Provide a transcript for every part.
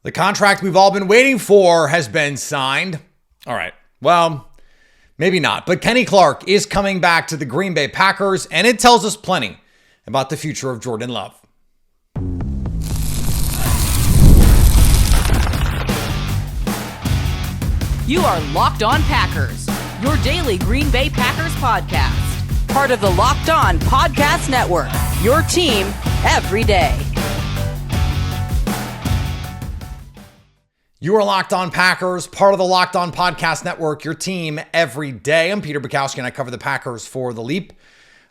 The contract we've all been waiting for has been signed. All right. Well, maybe not. But Kenny Clark is coming back to the Green Bay Packers, and it tells us plenty about the future of Jordan Love. You are Locked On Packers, your daily Green Bay Packers podcast. Part of the Locked On Podcast Network, your team every day. You are Locked On Packers, part of the Locked On Podcast Network, your team every day. I'm Peter Bukowski, and I cover the Packers for The Leap,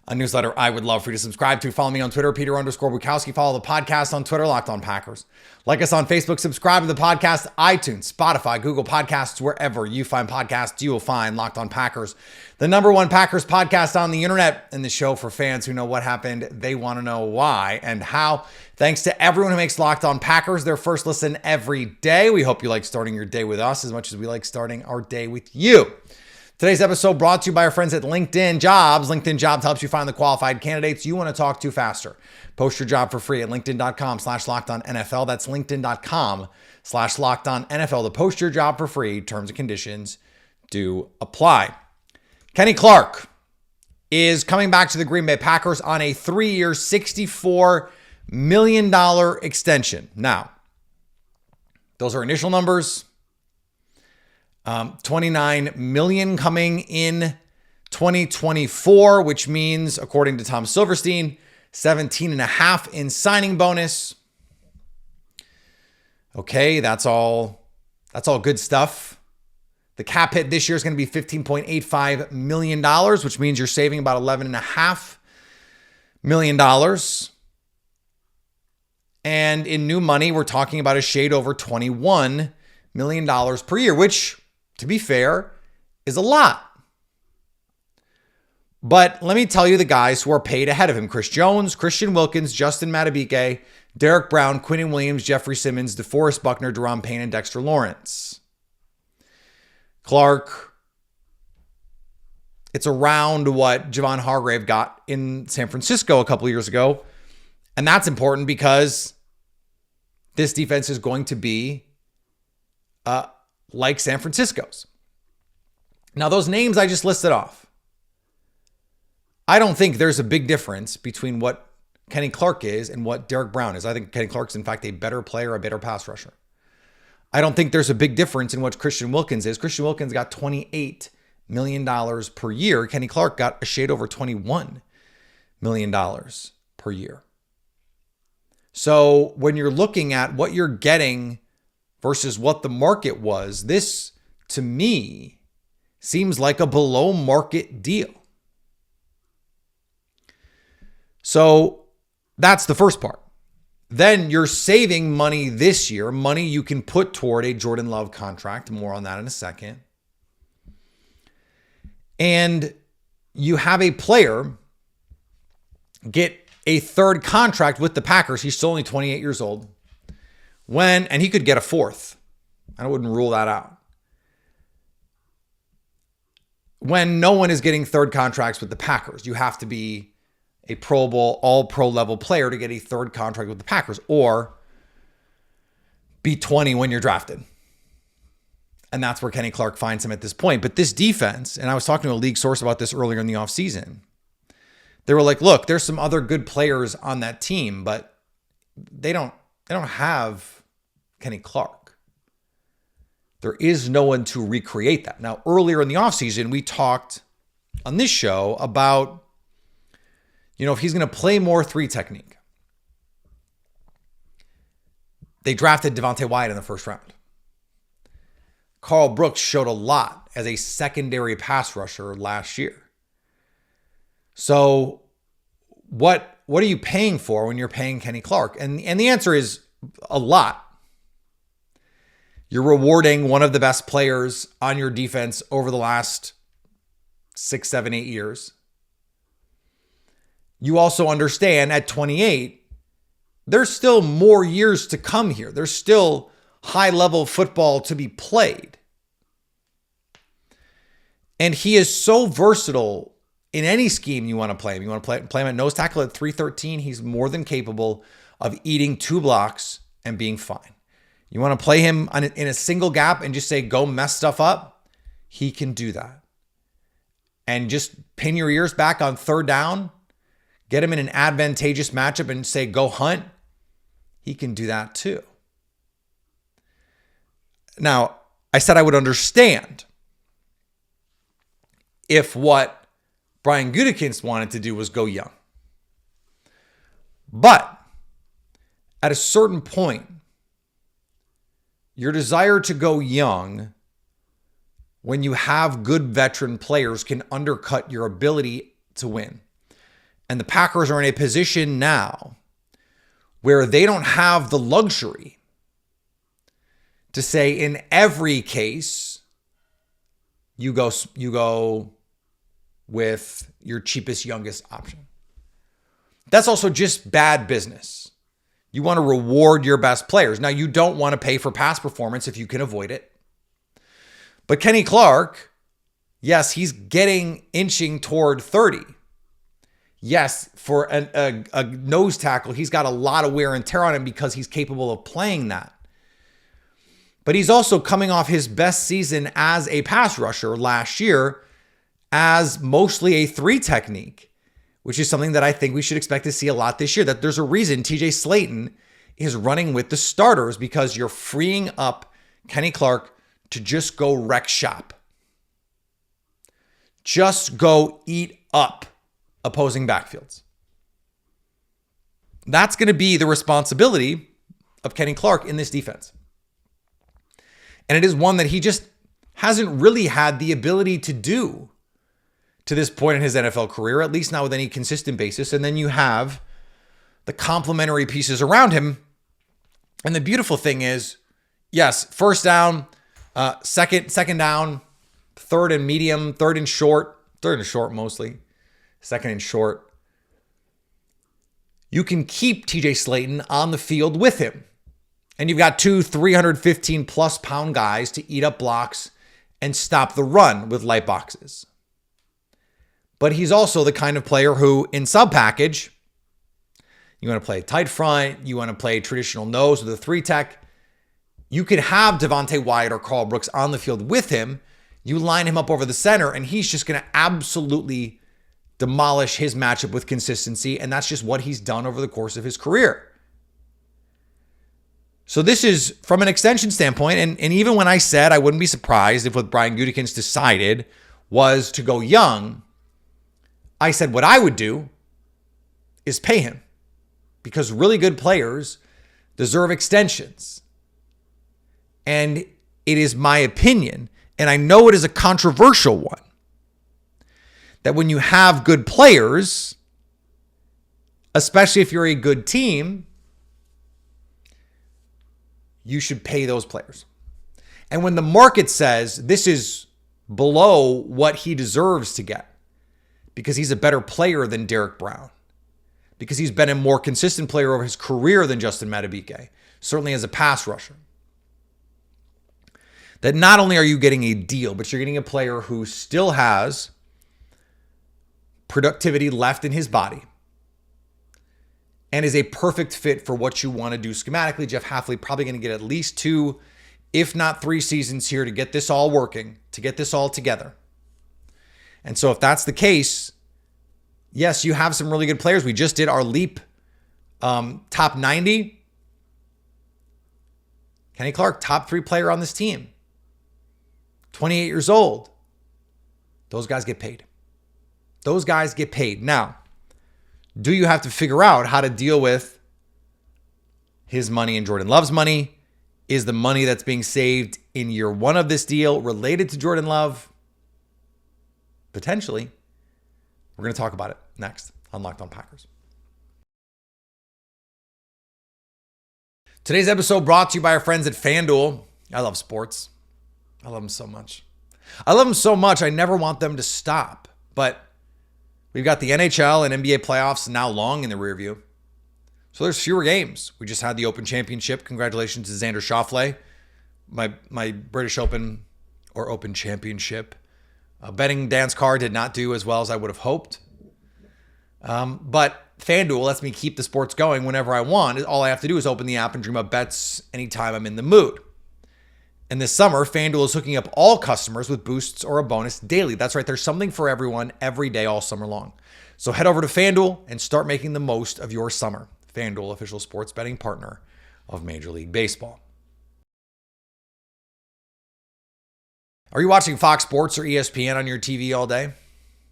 a newsletter I would love for you to subscribe to. Follow me on Twitter, Peter_Bukowski. Follow the podcast on Twitter, Locked On Packers. Like us on Facebook, subscribe to the podcast, iTunes, Spotify, Google Podcasts, wherever you find podcasts, you will find Locked On Packers, the number one Packers podcast on the internet, and the show for fans who know what happened. They want to know why and how. Thanks to everyone who makes Locked On Packers their first listen every day. We hope you like starting your day with us as much as we like starting our day with you. Today's episode brought to you by our friends at LinkedIn Jobs. LinkedIn Jobs helps you find the qualified candidates you want to talk to faster. Post your job for free at linkedin.com/LockedOnNFL. That's linkedin.com/LockedOnNFL to post your job for free. Terms and conditions do apply. Kenny Clark is coming back to the Green Bay Packers on a 3-year, $64 million extension. Now, those are initial numbers. 29 million coming in 2024, which means, according to Tom Silverstein, 17.5 in signing bonus. Okay, that's all good stuff. The cap hit this year is going to be $15.85 million, which means you're saving about $11.5 million. And in new money, we're talking about a shade over $21 million per year, which, to be fair, is a lot. But let me tell you the guys who are paid ahead of him: Chris Jones, Christian Wilkins, Justin Madubuike, Derek Brown, Quinnen Williams, Jeffrey Simmons, DeForest Buckner, Deron Payne, and Dexter Lawrence. Clark, it's around what Javon Hargrave got in San Francisco a couple of years ago. And that's important because this defense is going to be like San Francisco's. Now, those names I just listed off, I don't think there's a big difference between what Kenny Clark is and what Derek Brown is. I think Kenny Clark's, in fact, a better player, a better pass rusher. I don't think there's a big difference in what Christian Wilkins is. Christian Wilkins got $28 million per year. Kenny Clark got a shade over $21 million per year. So when you're looking at what you're getting versus what the market was, this, to me, seems like a below market deal. So that's the first part. Then you're saving money this year, money you can put toward a Jordan Love contract. More on that in a second. And you have a player get a third contract with the Packers. He's still only 28 years old. And he could get a fourth. I wouldn't rule that out. When no one is getting third contracts with the Packers, you have to be a Pro Bowl, all pro level player to get a third contract with the Packers, or be 20 when you're drafted. And that's where Kenny Clark finds him at this point. But this defense, and I was talking to a league source about this earlier in the offseason, they were like, look, there's some other good players on that team, but they don't have Kenny Clark. There is no one to recreate that. Now, earlier in the offseason, we talked on this show about, if he's going to play more 3 technique. They drafted Devontae Wyatt in the first round. Carl Brooks showed a lot as a secondary pass rusher last year. So what are you paying for when you're paying Kenny Clark? And the answer is a lot. You're rewarding one of the best players on your defense over the last 6, 7, 8 years. You also understand at 28, there's still more years to come here. There's still high-level football to be played. And he is so versatile in any scheme you want to play him. You want to play him at nose tackle at 313. He's more than capable of eating 2 blocks and being fine. You want to play him in a single gap and just say, go mess stuff up? He can do that. And just pin your ears back on third down, get him in an advantageous matchup and say, go hunt. He can do that too. Now, I said I would understand if what Brian Gutekunst wanted to do was go young. But at a certain point, your desire to go young when you have good veteran players can undercut your ability to win. And the Packers are in a position now where they don't have the luxury to say in every case, you go with your cheapest, youngest option. That's also just bad business. You want to reward your best players. Now, you don't want to pay for past performance if you can avoid it. But Kenny Clark, yes, he's inching toward 30. Yes, for a nose tackle, he's got a lot of wear and tear on him because he's capable of playing that. But he's also coming off his best season as a pass rusher last year as mostly a 3 technique, which is something that I think we should expect to see a lot this year. That there's a reason TJ Slayton is running with the starters, because you're freeing up Kenny Clark to just go wreck shop. Just go eat up opposing backfields. That's going to be the responsibility of Kenny Clark in this defense. And it is one that he just hasn't really had the ability to do to this point in his NFL career, at least not with any consistent basis. And then you have the complementary pieces around him. And the beautiful thing is, yes, first down, second down, third and medium, third and short mostly, second and short. You can keep TJ Slayton on the field with him. And you've got 2 315 plus pound guys to eat up blocks and stop the run with light boxes. But he's also the kind of player who, in sub package, you want to play tight front, you want to play traditional nose with a 3 tech. You could have Devontae Wyatt or Carl Brooks on the field with him. You line him up over the center, and he's just going to absolutely demolish his matchup with consistency. And that's just what he's done over the course of his career. So this is from an extension standpoint. And even when I said I wouldn't be surprised if what Brian Gutekunst decided was to go young, I said what I would do is pay him, because really good players deserve extensions. And it is my opinion, and I know it is a controversial one, that when you have good players, especially if you're a good team, you should pay those players. And when the market says this is below what he deserves to get, because he's a better player than Derek Brown, because he's been a more consistent player over his career than Justin Madubuike, certainly as a pass rusher, that not only are you getting a deal, but you're getting a player who still has productivity left in his body and is a perfect fit for what you want to do schematically. Jeff Hafley probably going to get at least 2, if not 3 seasons here to get this all working, to get this all together. And so if that's the case, yes, you have some really good players. We just did our Leap top 90. Kenny Clark, top 3 player on this team. 28 years old. Those guys get paid. Those guys get paid. Now, do you have to figure out how to deal with his money and Jordan Love's money? Is the money that's being saved in year 1 of this deal related to Jordan Love? Potentially. We're going to talk about it next on Locked On Packers. Today's episode brought to you by our friends at FanDuel. I love sports. I love them so much. I love them so much, I never want them to stop. But we've got the NHL and NBA playoffs now long in the rear view. So there's fewer games. We just had the Open Championship. Congratulations to Xander Schauffele. My British Open or Open Championship betting dance card did not do as well as I would have hoped. But FanDuel lets me keep the sports going whenever I want. All I have to do is open the app and dream up bets anytime I'm in the mood. And this summer, FanDuel is hooking up all customers with boosts or a bonus daily. That's right. There's something for everyone every day all summer long. So head over to FanDuel and start making the most of your summer. FanDuel, official sports betting partner of Major League Baseball. Are you watching Fox Sports or ESPN on your TV all day?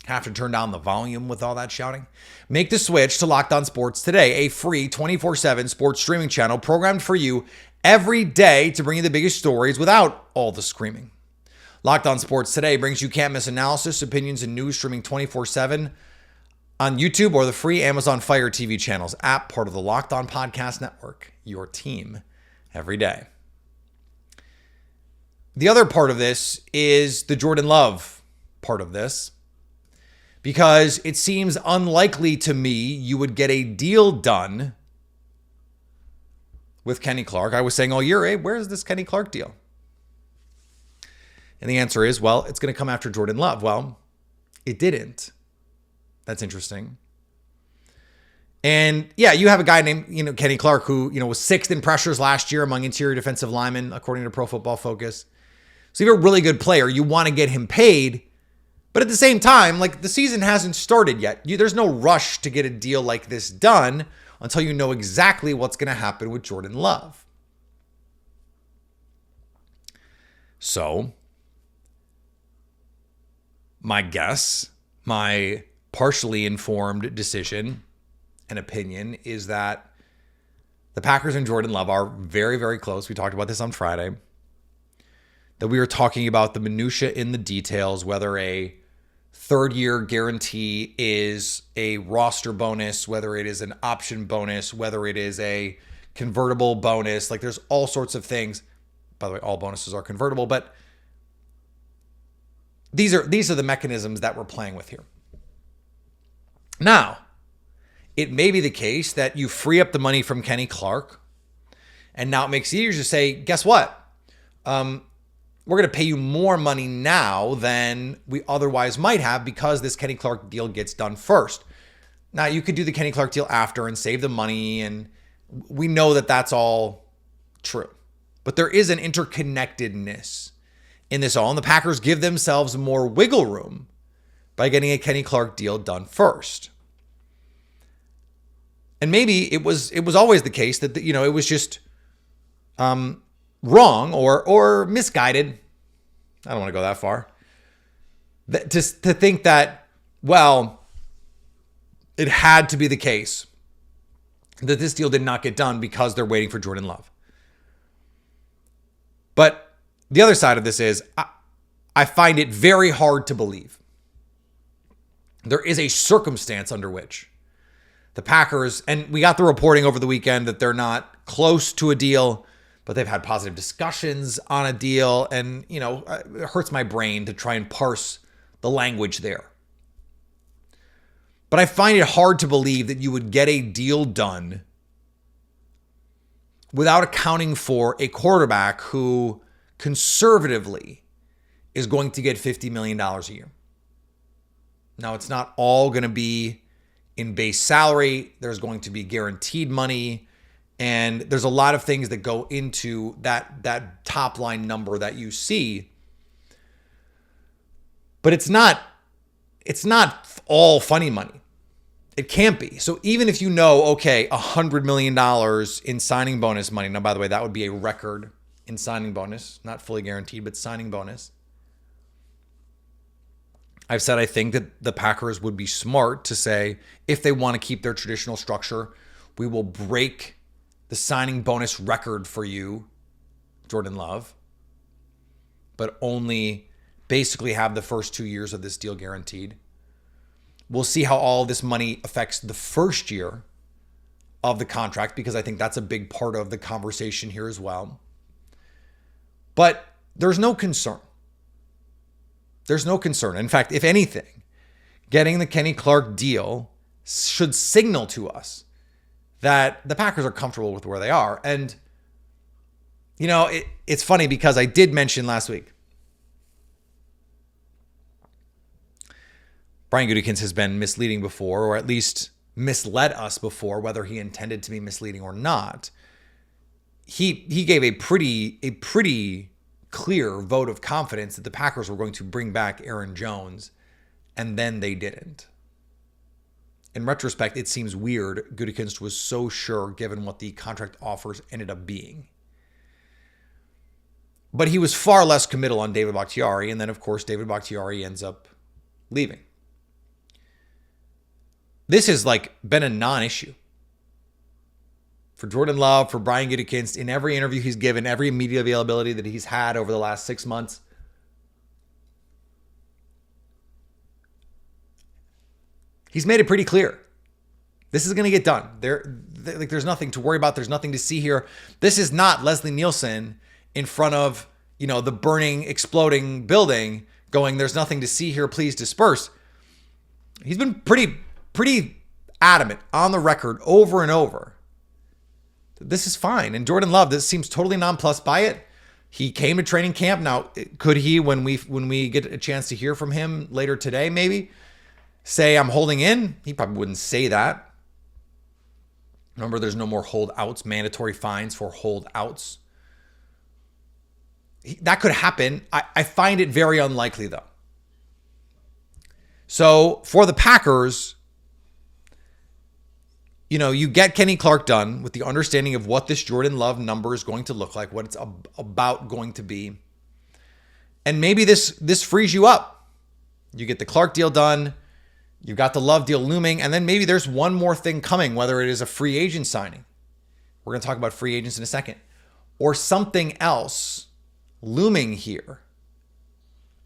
Have to turn down the volume with all that shouting? Make the switch to Locked On Sports today, a free 24/7 sports streaming channel programmed for you every day to bring you the biggest stories without all the screaming. Locked On Sports today brings you can't miss analysis, opinions, and news streaming 24/7 on YouTube or the free Amazon Fire TV channels app, part of the Locked On Podcast Network, your team every day. The other part of this is the Jordan Love part of this, because it seems unlikely to me you would get a deal done with Kenny Clark. I was saying all year, hey, where's this Kenny Clark deal? And the answer is, well, it's going to come after Jordan Love. Well, it didn't. That's interesting. And yeah, you have a guy named, Kenny Clark who, was 6th in pressures last year among interior defensive linemen, according to Pro Football Focus. So you're a really good player. You want to get him paid. But at the same time, the season hasn't started yet. There's no rush to get a deal like this done until you know exactly what's going to happen with Jordan Love. So, my guess, my partially informed decision and opinion is that the Packers and Jordan Love are very, very close. We talked about this on Friday. That we were talking about the minutia in the details, whether a third-year guarantee is a roster bonus, whether it is an option bonus, whether it is a convertible bonus. There's all sorts of things. By the way, all bonuses are convertible, but these are the mechanisms that we're playing with here. Now, it may be the case that you free up the money from Kenny Clark, and now it makes it easier to say, guess what? We're going to pay you more money now than we otherwise might have because this Kenny Clark deal gets done first. Now, you could do the Kenny Clark deal after and save the money, and we know that that's all true. But there is an interconnectedness in this all, and the Packers give themselves more wiggle room by getting a Kenny Clark deal done first. And maybe it was always the case that it was just wrong or misguided. I don't want to go that far. To think that, well, it had to be the case that this deal did not get done because they're waiting for Jordan Love. But the other side of this is I find it very hard to believe there is a circumstance under which the Packers, and we got the reporting over the weekend that they're not close to a deal, but they've had positive discussions on a deal. And, it hurts my brain to try and parse the language there. But I find it hard to believe that you would get a deal done without accounting for a quarterback who conservatively is going to get $50 million a year. Now, it's not all going to be in base salary. There's going to be guaranteed money. And there's a lot of things that go into that top line number that you see. But it's not all funny money. It can't be. So even if okay, $100 million in signing bonus money. Now, by the way, that would be a record in signing bonus, not fully guaranteed, but signing bonus. I've said I think that the Packers would be smart to say, if they want to keep their traditional structure, we will break the signing bonus record for you, Jordan Love, but only basically have the first 2 years of this deal guaranteed. We'll see how all this money affects the first year of the contract, because I think that's a big part of the conversation here as well. But there's no concern. There's no concern. In fact, if anything, getting the Kenny Clark deal should signal to us that the Packers are comfortable with where they are. And, it's funny because I did mention last week, Brian Gutekunst has been misleading before, or at least misled us before, whether he intended to be misleading or not. He gave a pretty clear vote of confidence that the Packers were going to bring back Aaron Jones, and then they didn't. In retrospect, it seems weird Gutekunst was so sure given what the contract offers ended up being. But he was far less committal on David Bakhtiari, and then, of course, David Bakhtiari ends up leaving. This has been a non-issue for Jordan Love, for Brian Gutekunst, in every interview he's given, every media availability that he's had over the last 6 months. He's made it pretty clear. This is going to get done. There's nothing to worry about. There's nothing to see here. This is not Leslie Nielsen in front of, the burning, exploding building going, there's nothing to see here, please disperse. He's been pretty adamant on the record over and over. This is fine. And Jordan Love, this seems totally nonplussed by it. He came to training camp. Now, could he, when we get a chance to hear from him later today, maybe say I'm holding in? He probably wouldn't say that. Remember, there's no more holdouts, mandatory fines for holdouts. That could happen. I find it very unlikely, though. So for the Packers, you get Kenny Clark done with the understanding of what this Jordan Love number is going to look like, what it's about going to be. And maybe this frees you up. You get the Clark deal done. You've got the Love deal looming. And then maybe there's one more thing coming, whether it is a free agent signing. We're going to talk about free agents in a second. Or something else looming here.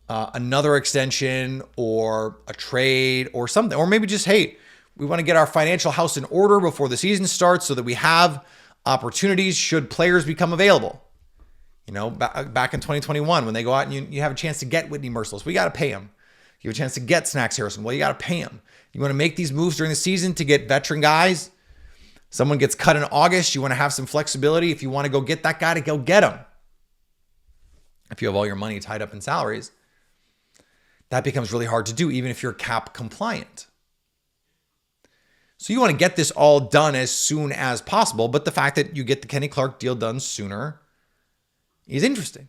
Another extension or a trade or something. Or maybe just, hey, we want to get our financial house in order before the season starts so that we have opportunities should players become available. Back in 2021, when they go out and you have a chance to get Whitney Merciless, we got to pay him. You have a chance to get Snacks Harrison. Well, you got to pay him. You want to make these moves during the season to get veteran guys. Someone gets cut in August. You want to have some flexibility. If you want to go get that guy, to go get him. If you have all your money tied up in salaries, that becomes really hard to do, even if you're cap compliant. So you want to get this all done as soon as possible. But the fact that you get the Kenny Clark deal done sooner is interesting.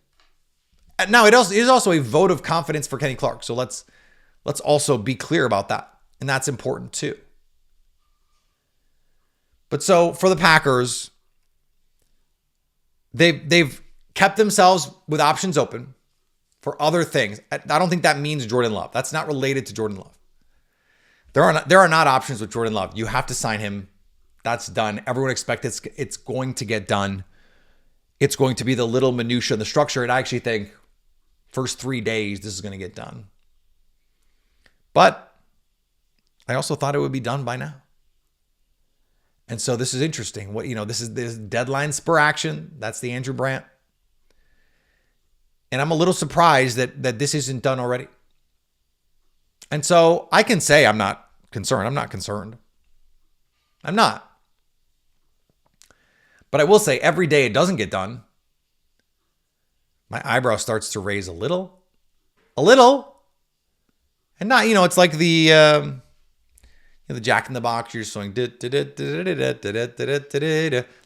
Now, it is also a vote of confidence for Kenny Clark. So let's also be clear about that. And that's important too. But so for the Packers, they've kept themselves with options open for other things. I don't think that means Jordan Love. That's not related to Jordan Love. There are not options with Jordan Love. You have to sign him. That's done. Everyone expects it's going to get done. It's going to be the little minutia in the structure. And I actually think first 3 days, this is going to get done. But I also thought it would be done by now. And so this is interesting. This is deadline spur action. That's the Andrew Brandt. And I'm a little surprised that this isn't done already. And so I can say I'm not concerned. I'm not concerned. I'm not. But I will say every day it doesn't get done, my eyebrow starts to raise a little. And not, it's like the Jack in the Box. You're just going, like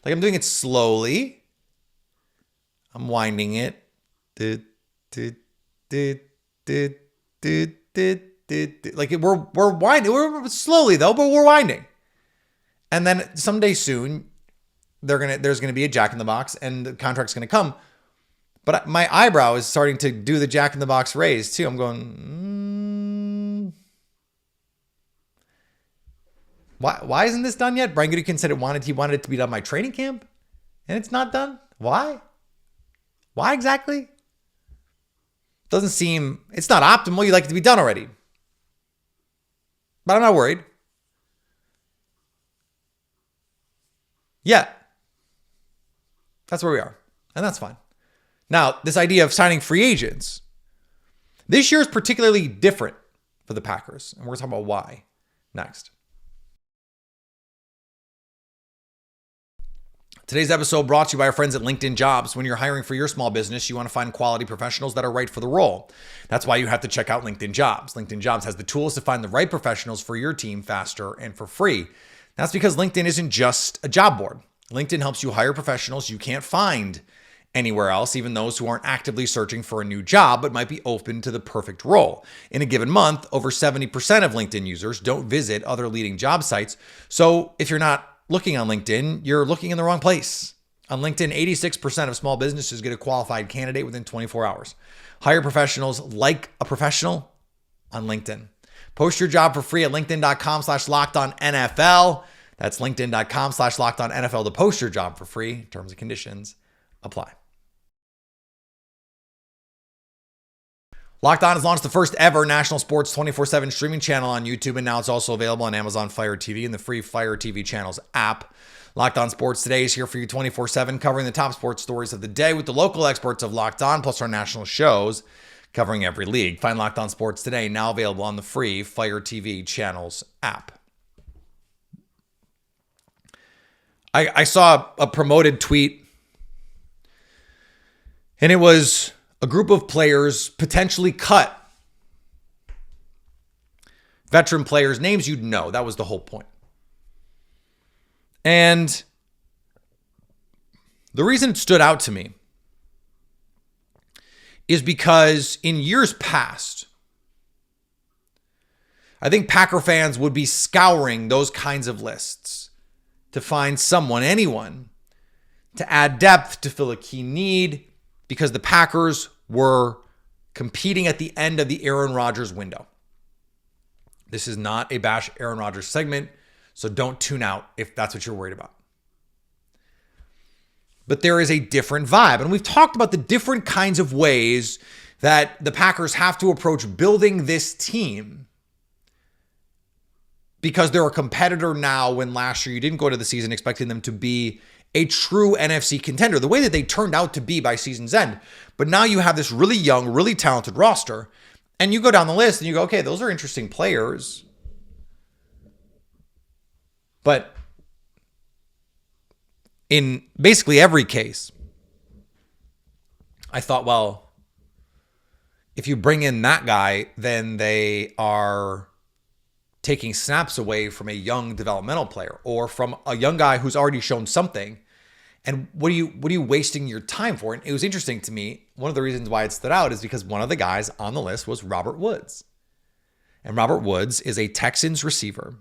I'm doing it slowly. I'm winding it. Like we're winding. We're slowly though, but we're winding. And then someday soon, there's gonna be a Jack in the Box, and the contract's gonna come. But my eyebrow is starting to do the Jack in the Box raise too. I'm going, Why isn't this done yet? Brian Gutekunst said he wanted it to be done by training camp, and it's not done. Why? Why exactly? It's not optimal. You'd like it to be done already. But I'm not worried. Yeah. That's where we are. And that's fine. Now, this idea of signing free agents. This year is particularly different for the Packers. And we're going to talk about why next. Today's episode brought to you by our friends at LinkedIn Jobs. When you're hiring for your small business, you want to find quality professionals that are right for the role. That's why you have to check out LinkedIn Jobs. LinkedIn Jobs has the tools to find the right professionals for your team faster and for free. That's because LinkedIn isn't just a job board. LinkedIn helps you hire professionals you can't find anywhere else, even those who aren't actively searching for a new job but might be open to the perfect role. In a given month, over 70% of LinkedIn users don't visit other leading job sites. So if you're not looking on LinkedIn, you're looking in the wrong place. On LinkedIn, 86% of small businesses get a qualified candidate within 24 hours. Hire professionals like a professional on LinkedIn. Post your job for free at linkedin.com/lockedonnfl. That's linkedin.com/lockedonnfl to post your job for free. Terms and conditions apply. Locked On has launched the first ever national sports 24/7 streaming channel on YouTube, and now it's also available on Amazon Fire TV and the free Fire TV channels app. Locked On Sports Today is here for you 24/7, covering the top sports stories of the day with the local experts of Locked On, plus our national shows covering every league. Find Locked On Sports Today, now available on the free Fire TV channels app. I saw a promoted tweet, and it was a group of players potentially cut. Veteran players, names you'd know. That was the whole point. And the reason it stood out to me is because in years past, I think Packer fans would be scouring those kinds of lists to find someone, anyone, to add depth, to fill a key need, because the Packers were competing at the end of the Aaron Rodgers window. This is not a bash Aaron Rodgers segment, so don't tune out if that's what you're worried about. But there is a different vibe, and we've talked about the different kinds of ways that the Packers have to approach building this team, because they're a competitor now when last year you didn't go to the season expecting them to be a true NFC contender, the way that they turned out to be by season's end. But now you have this really young, really talented roster, and you go down the list and you go, okay, those are interesting players. But in basically every case, I thought, well, if you bring in that guy, then they are taking snaps away from a young developmental player or from a young guy who's already shown something. And what are you wasting your time for? And it was interesting to me. One of the reasons why it stood out is because one of the guys on the list was Robert Woods. And Robert Woods is a Texans receiver.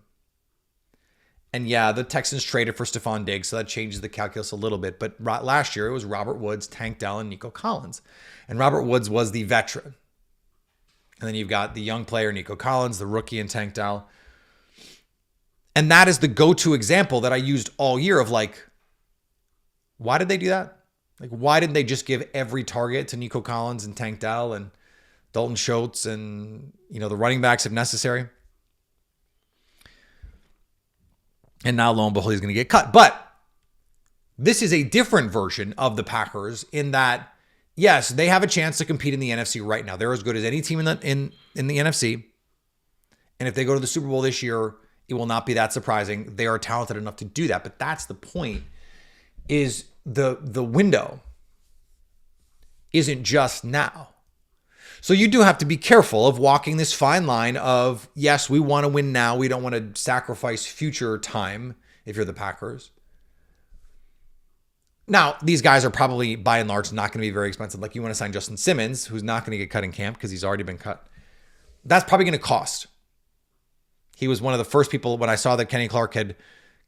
And yeah, the Texans traded for Stephon Diggs, so that changes the calculus a little bit. But last year, it was Robert Woods, Tank Dell, and Nico Collins. And Robert Woods was the veteran. And then you've got the young player, Nico Collins, the rookie, and Tank Dell. And that is the go-to example that I used all year of like, why did they do that? Like, why didn't they just give every target to Nico Collins and Tank Dell and Dalton Schultz and, the running backs if necessary? And now, lo and behold, he's going to get cut. But this is a different version of the Packers in that, yes, they have a chance to compete in the NFC right now. They're as good as any team in the NFC. And if they go to the Super Bowl this year, it will not be that surprising. They are talented enough to do that. But that's the point, is the window isn't just now. So you do have to be careful of walking this fine line of, yes, we want to win now. We don't want to sacrifice future time if you're the Packers. Now, these guys are probably, by and large, not going to be very expensive. Like, you want to sign Justin Simmons, who's not going to get cut in camp because he's already been cut. That's probably going to cost. He was one of the first people when I saw that Kenny Clark had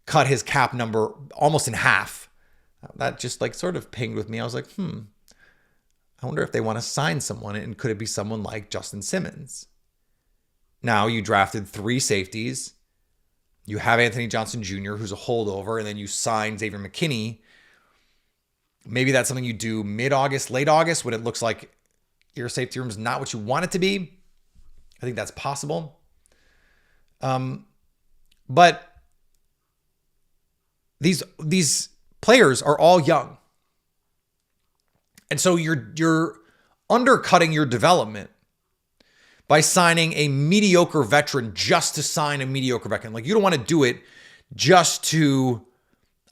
cut his cap number almost in half. That just sort of pinged with me. I was like, I wonder if they want to sign someone, and could it be someone like Justin Simmons? Now you drafted 3 safeties. You have Anthony Johnson Jr., who's a holdover, and then you sign Xavier McKinney. Maybe that's something you do mid-August, late August, when it looks like your safety room is not what you want it to be. I think that's possible. But these players are all young. And so you're undercutting your development by signing a mediocre veteran just to sign a mediocre veteran. Like, you don't want to do it just to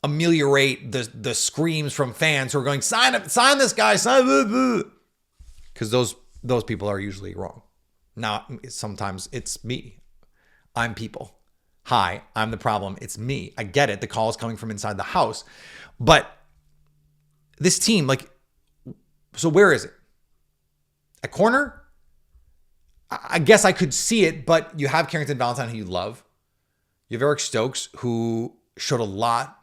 ameliorate the screams from fans who are going, sign this guy, sign, because those people are usually wrong. Now, sometimes it's me. I'm people. Hi, I'm the problem. It's me. I get it. The call is coming from inside the house. But this team, like, so where is it? At corner? I guess I could see it, but you have Carrington Valentine, who you love. You have Eric Stokes, who showed a lot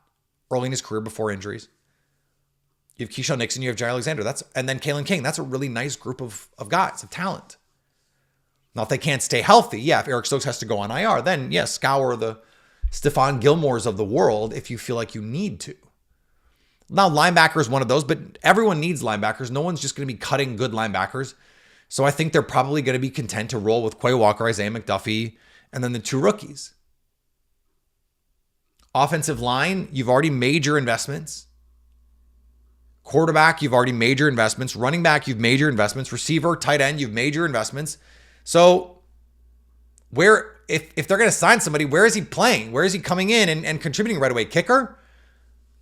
early in his career before injuries. You have Keyshawn Nixon, you have Jair Alexander. And then Kalen King. That's a really nice group of guys, of talent. Now, if they can't stay healthy, yeah, if Eric Stokes has to go on IR, then yes, scour the Stephon Gilmores of the world if you feel like you need to. Now, linebacker is one of those, but everyone needs linebackers. No one's just going to be cutting good linebackers. So I think they're probably going to be content to roll with Quay Walker, Isaiah McDuffie, and then the two rookies. Offensive line, you've already made your investments. Quarterback, you've already made your investments. Running back, you've made your investments. Receiver, tight end, you've made your investments. So if they're going to sign somebody, where is he playing? Where is he coming in and contributing right away? Kicker?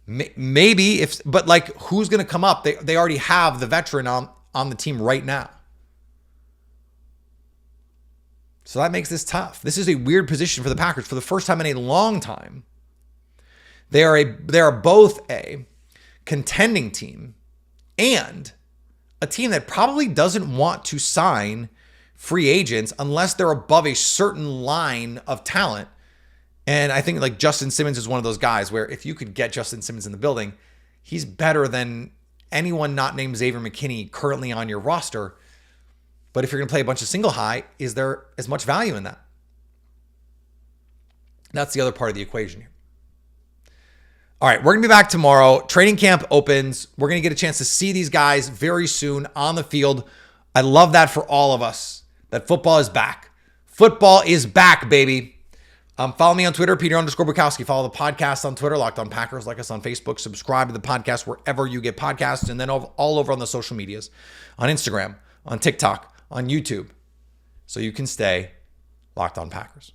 Maybe, but like, who's going to come up? They already have the veteran on the team right now. So that makes this tough. This is a weird position for the Packers. For the first time in a long time, they are both a contending team and a team that probably doesn't want to sign free agents unless they're above a certain line of talent. And I think like Justin Simmons is one of those guys where if you could get Justin Simmons in the building, he's better than anyone not named Xavier McKinney currently on your roster. But if you're going to play a bunch of single high, is there as much value in that? That's the other part of the equation here. All right, we're going to be back tomorrow. Training camp opens. We're going to get a chance to see these guys very soon on the field. I love that for all of us, that football is back. Football is back, baby. Follow me on Twitter, Peter_Bukowski. Follow the podcast on Twitter, Locked On Packers. Like us on Facebook. Subscribe to the podcast wherever you get podcasts. And then all over on the social medias, on Instagram, on TikTok, on YouTube, so you can stay Locked On Packers.